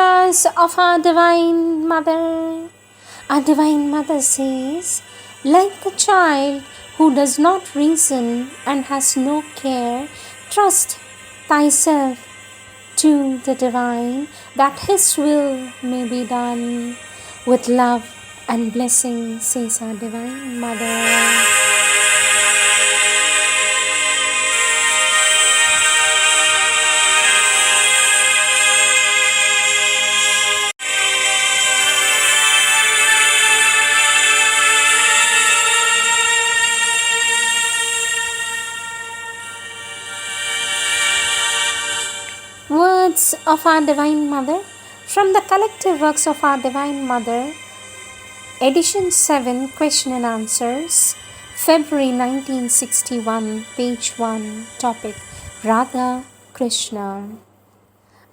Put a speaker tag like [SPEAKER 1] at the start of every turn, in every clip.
[SPEAKER 1] Prayers of our Divine Mother. Our Divine Mother says, like the child who does not reason and has no care, trust thyself to the Divine, that His will may be done. With love and blessing, says our Divine Mother. Words of our Divine Mother from the collective works of our Divine Mother, Edition 7, Question and Answers, February 1961, page 1, topic Radha, Krishna.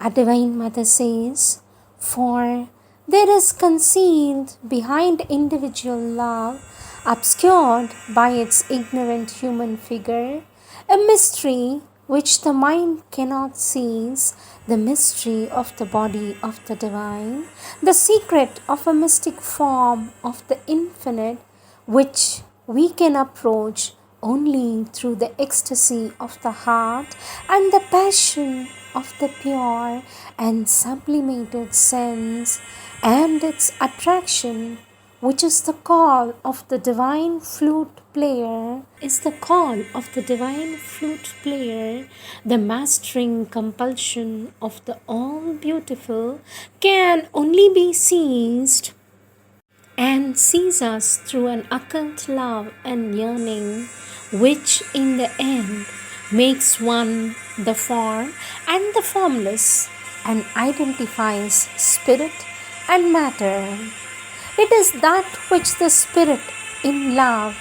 [SPEAKER 1] Our Divine Mother says, for there is concealed behind individual love, obscured by its ignorant human figure, a mystery which the mind cannot seize, the mystery of the body of the Divine, the secret of a mystic form of the Infinite, which we can approach only through the ecstasy of the heart and the passion of the pure and sublimated sense, and its attraction, which is the call of the divine flute player, the mastering compulsion of the all beautiful, can only be seized and seize us through an occult love and yearning, which in the end makes one the form and the formless, and identifies spirit and matter. It is that which the spirit in love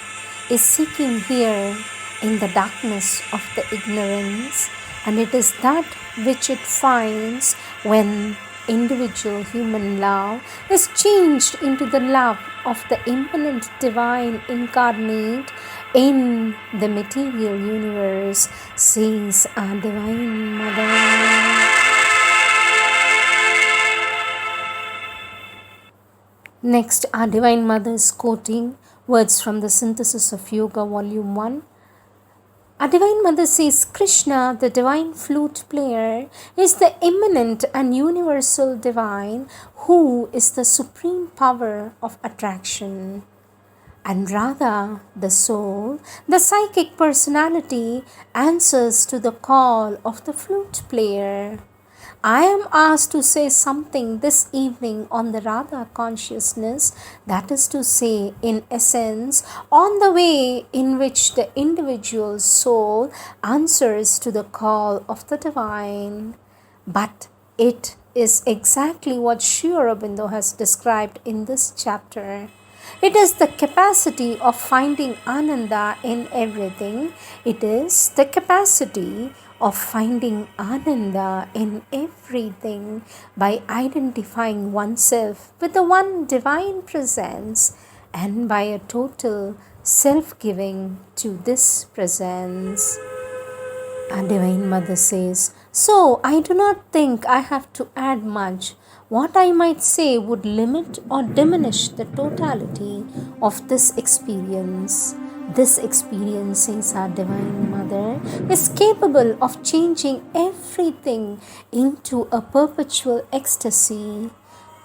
[SPEAKER 1] is seeking here in the darkness of the ignorance, and it is that which it finds when individual human love is changed into the love of the immanent divine incarnate in the material universe, says our Divine Mother. Next, our Divine Mother is quoting words from the Synthesis of Yoga, Volume 1. Our Divine Mother says, Krishna, the divine flute player, is the immanent and universal divine who is the supreme power of attraction. And Radha, the soul, the psychic personality, answers to the call of the flute player. I am asked to say something this evening on the Radha consciousness, that is to say, in essence, on the way in which the individual soul answers to the call of the divine. But it is exactly what Sri Aurobindo has described in this chapter. It is the capacity of finding Ananda in everything. It is the capacity of finding Ananda in everything by identifying oneself with the one divine presence and by a total self-giving to this presence. Our Divine Mother says, so I do not think I have to add much. What I might say would limit or diminish the totality of this experience. This experience, says our Divine Mother, is capable of changing everything into a perpetual ecstasy,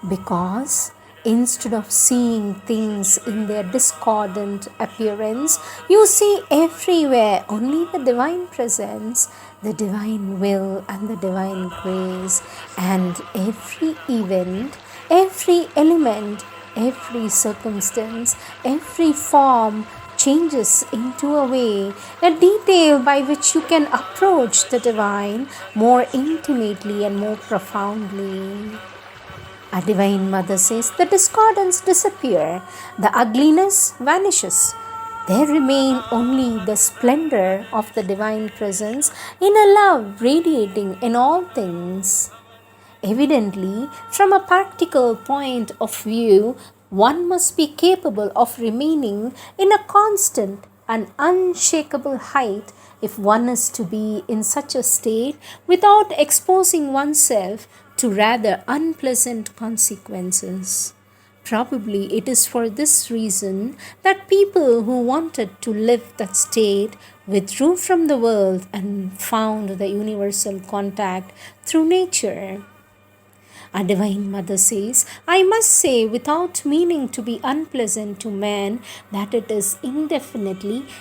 [SPEAKER 1] because instead of seeing things in their discordant appearance, you see everywhere only the divine presence, the divine will and the divine grace, and every event, every element, every circumstance, every form changes into a way, a detail by which you can approach the divine more intimately and more profoundly. Our Divine Mother says the discordance disappear, the ugliness vanishes. There remain only the splendor of the divine presence in a love radiating in all things. Evidently, from a practical point of view, one must be capable of remaining in a constant and unshakable height if one is to be in such a state without exposing oneself to rather unpleasant consequences. Probably it is for this reason that people who wanted to live that state withdrew from the world and found the universal contact through nature. Our Divine Mother says, I must say, without meaning to be unpleasant to man, that it is infinitely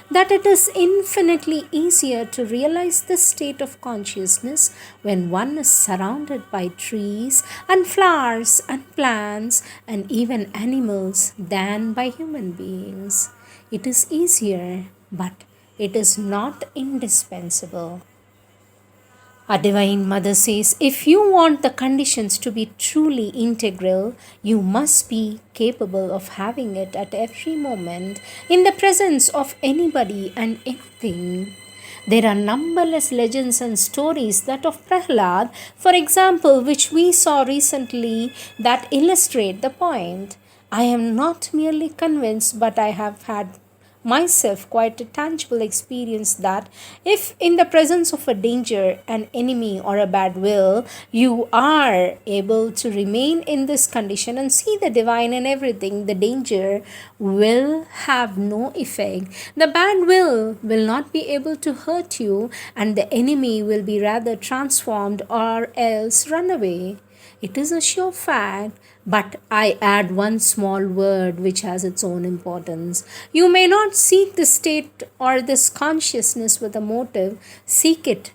[SPEAKER 1] easier to realize this state of consciousness when one is surrounded by trees and flowers and plants and even animals than by human beings. It is easier, but it is not indispensable. Our Divine Mother says, if you want the conditions to be truly integral, you must be capable of having it at every moment in the presence of anybody and anything. There are numberless legends and stories that of Prahlad, for example, which we saw recently, that illustrate the point. I am not merely convinced, but I have had myself quite a tangible experience that if in the presence of a danger, an enemy, or a bad will, you are able to remain in this condition and see the divine in everything, the danger will have no effect. The bad will not be able to hurt you, and the enemy will be rather transformed or else run away. It is a sure fact, but I add one small word which has its own importance. You may not seek this state or this consciousness with a motive, seek it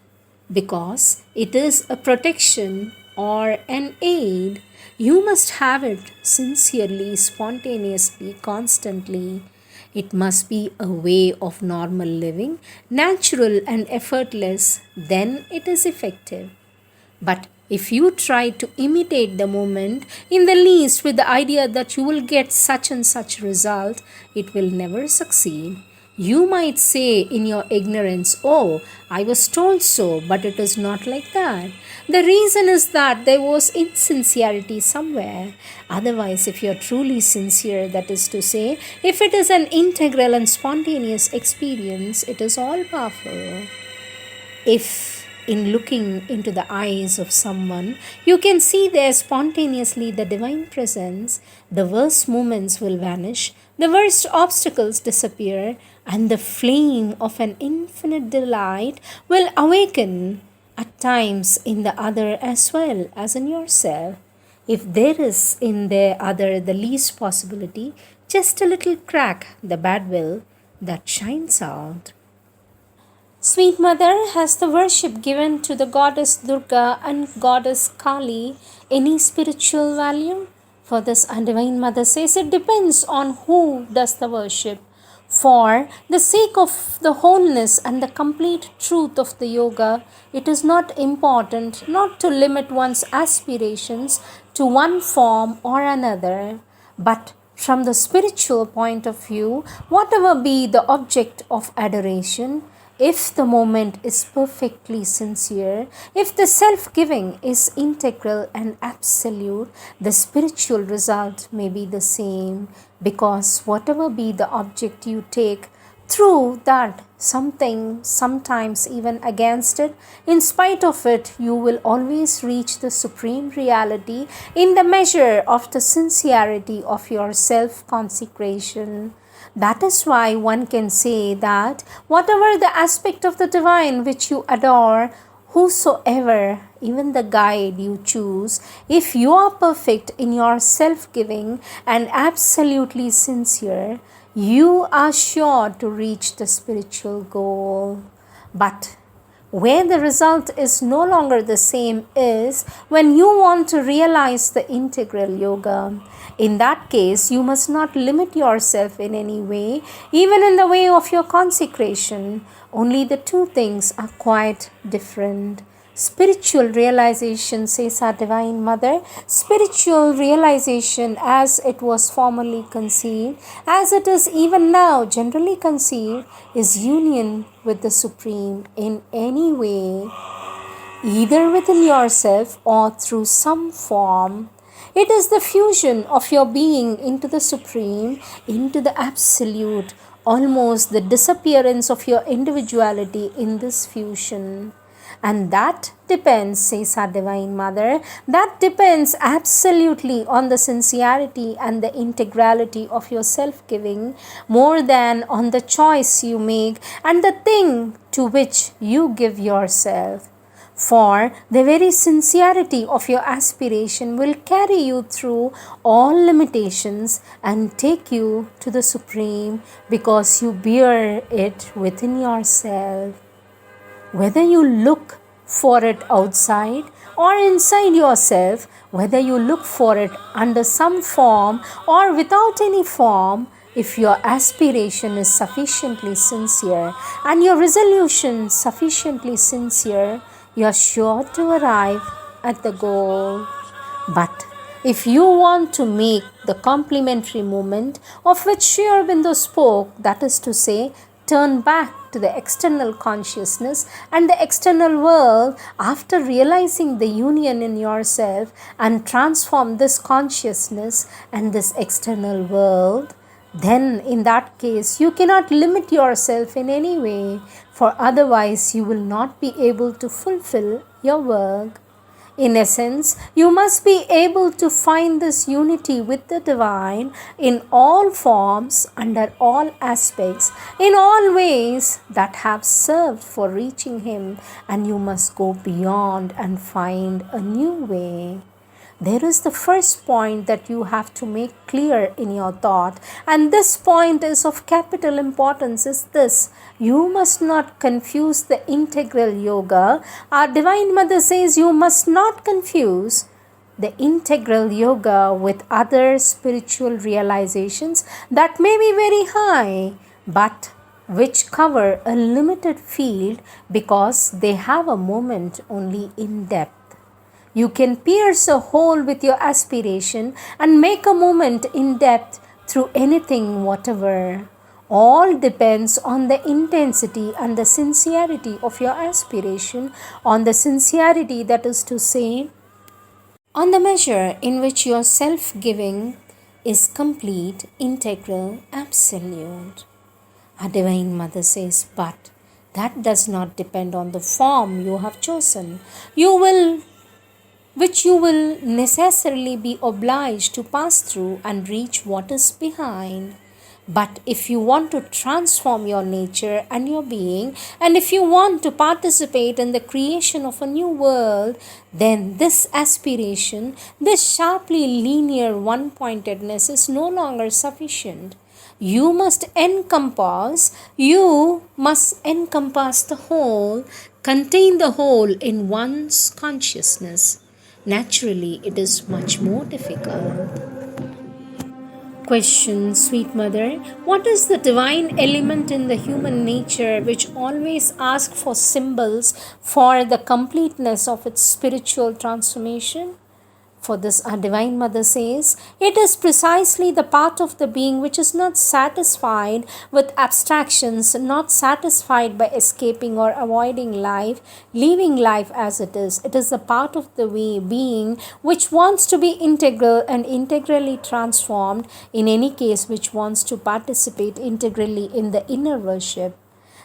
[SPEAKER 1] because it is a protection or an aid. You must have it sincerely, spontaneously, constantly. It must be a way of normal living, natural and effortless, then it is effective. But if you try to imitate the moment in the least with the idea that you will get such and such result, it will never succeed. You might say in your ignorance, oh, I was told so, but it is not like that. The reason is that there was insincerity somewhere. Otherwise, if you are truly sincere, that is to say, if it is an integral and spontaneous experience, it is all powerful. If in looking into the eyes of someone, you can see there spontaneously the divine presence, the worst moments will vanish, the worst obstacles disappear, and the flame of an infinite delight will awaken at times in the other as well as in yourself. If there is in the other the least possibility, just a little crack, the bad will, that shines out. Sweet Mother, has the worship given to the goddess Durga and goddess Kali any spiritual value? For this, our Divine Mother says it depends on who does the worship. For the sake of the wholeness and the complete truth of the yoga, it is not important not to limit one's aspirations to one form or another, but from the spiritual point of view, whatever be the object of adoration, if the moment is perfectly sincere, if the self-giving is integral and absolute, the spiritual result may be the same, because whatever be the object you take, through that something, sometimes even against it, in spite of it, you will always reach the supreme reality in the measure of the sincerity of your self-consecration. That is why one can say that whatever the aspect of the divine which you adore, whosoever, even the guide you choose, if you are perfect in your self-giving and absolutely sincere, you are sure to reach the spiritual goal. But where the result is no longer the same is when you want to realize the integral yoga. In that case, you must not limit yourself in any way, even in the way of your consecration. Only the two things are quite different. Spiritual realization, says our Divine Mother, spiritual realization as it was formerly conceived, as it is even now generally conceived, is union with the Supreme in any way, either within yourself or through some form. It is the fusion of your being into the Supreme, into the Absolute, almost the disappearance of your individuality in this fusion. And that depends, says our Divine Mother, that depends absolutely on the sincerity and the integrality of your self giving more than on the choice you make and the thing to which you give yourself. For the very sincerity of your aspiration will carry you through all limitations and take you to the Supreme because you bear it within yourself. Whether you look for it outside or inside yourself, whether you look for it under some form or without any form, if your aspiration is sufficiently sincere and your resolution sufficiently sincere, you are sure to arrive at the goal. But if you want to make the complementary movement of which Sri Aurobindo spoke, that is to say, turn back to the external consciousness and the external world after realizing the union in yourself and transform this consciousness and this external world, then in that case you cannot limit yourself in any way, for otherwise you will not be able to fulfill your work. In essence, you must be able to find this unity with the Divine in all forms, under all aspects, in all ways that have served for reaching Him, and you must go beyond and find a new way. There is the first point that you have to make clear in your thought, and this point is of capital importance, is this: you must not confuse the integral yoga. Our Divine Mother says you must not confuse the integral yoga with other spiritual realizations that may be very high, but which cover a limited field because they have a moment only in depth. You can pierce a hole with your aspiration and make a movement in depth through anything whatever. All depends on the intensity and the sincerity of your aspiration, on the sincerity, that is to say, on the measure in which your self-giving is complete, integral, absolute. Our Divine Mother says, but that does not depend on the form you have chosen. Which you will necessarily be obliged to pass through and reach what is behind. But if you want to transform your nature and your being, and if you want to participate in the creation of a new world, then this aspiration, this sharply linear one-pointedness is no longer sufficient. You must encompass the whole, contain the whole in one's consciousness. Naturally, it is much more difficult. Question, sweet mother, what is the divine element in the human nature which always asks for symbols for the completeness of its spiritual transformation? For this, our Divine Mother says, it is precisely the part of the being which is not satisfied with abstractions, not satisfied by escaping or avoiding life, leaving life as it is. It is the part of the being which wants to be integral and integrally transformed, in any case which wants to participate integrally in the inner worship.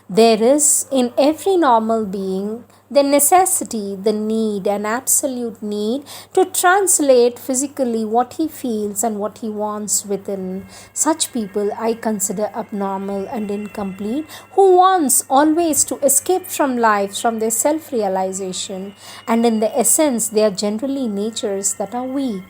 [SPEAKER 1] There is in every normal being the necessity, the need, an absolute need to translate physically what he feels and what he wants within. Such people I consider abnormal and incomplete, who wants always to escape from life, from their self-realization, and in the essence they are generally natures that are weak.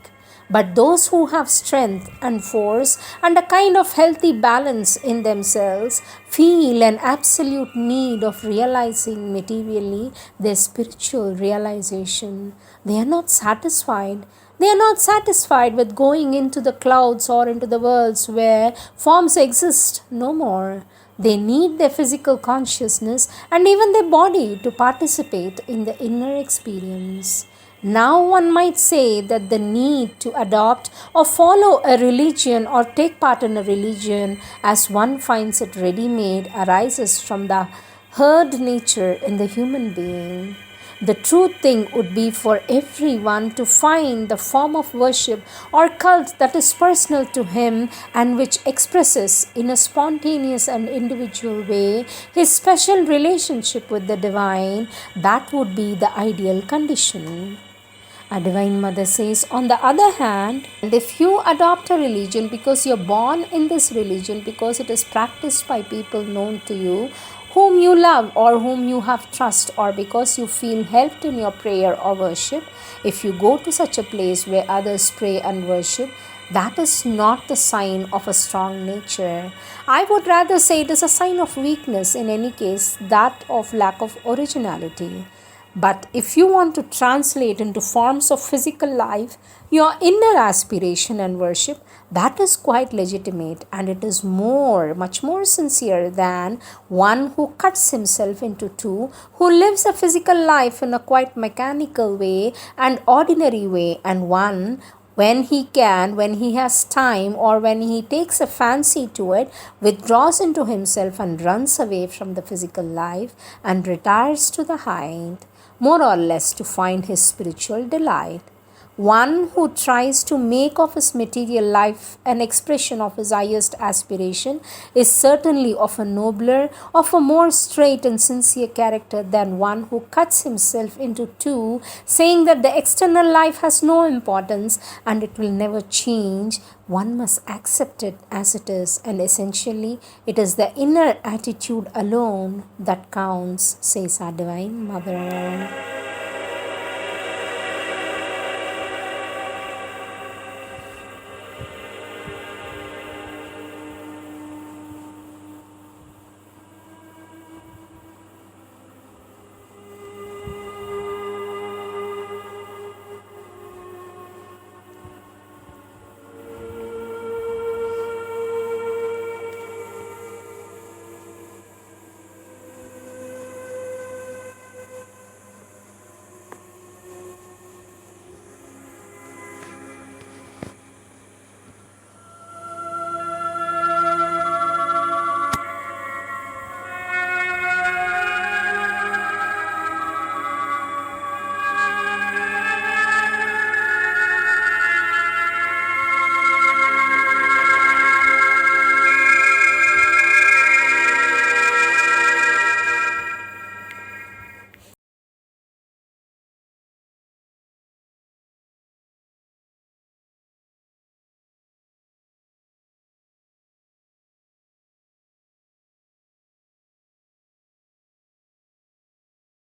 [SPEAKER 1] But those who have strength and force and a kind of healthy balance in themselves feel an absolute need of realizing materially their spiritual realization. They are not satisfied. They are not satisfied with going into the clouds or into the worlds where forms exist no more. They need their physical consciousness and even their body to participate in the inner experience. Now one might say that the need to adopt or follow a religion or take part in a religion as one finds it ready-made arises from the herd nature in the human being. The true thing would be for everyone to find the form of worship or cult that is personal to him and which expresses in a spontaneous and individual way his special relationship with the divine. That would be the ideal condition. A Divine Mother says, on the other hand, and if you adopt a religion because you're born in this religion, because it is practiced by people known to you, whom you love or whom you have trust, or because you feel helped in your prayer or worship, if you go to such a place where others pray and worship, that is not the sign of a strong nature. I would rather say it is a sign of weakness, in any case, that of lack of originality. But if you want to translate into forms of physical life your inner aspiration and worship, that is quite legitimate, and it is much more sincere than one who cuts himself into two, who lives a physical life in a quite mechanical way and ordinary way, and one when he can, when he has time, or when he takes a fancy to it, withdraws into himself and runs away from the physical life and retires to the height, more or less to find his spiritual delight. One who tries to make of his material life an expression of his highest aspiration is certainly of a nobler, of a more straight and sincere character than one who cuts himself into two, saying that the external life has no importance and it will never change. One must accept it as it is, and essentially it is the inner attitude alone that counts, says our Divine Mother.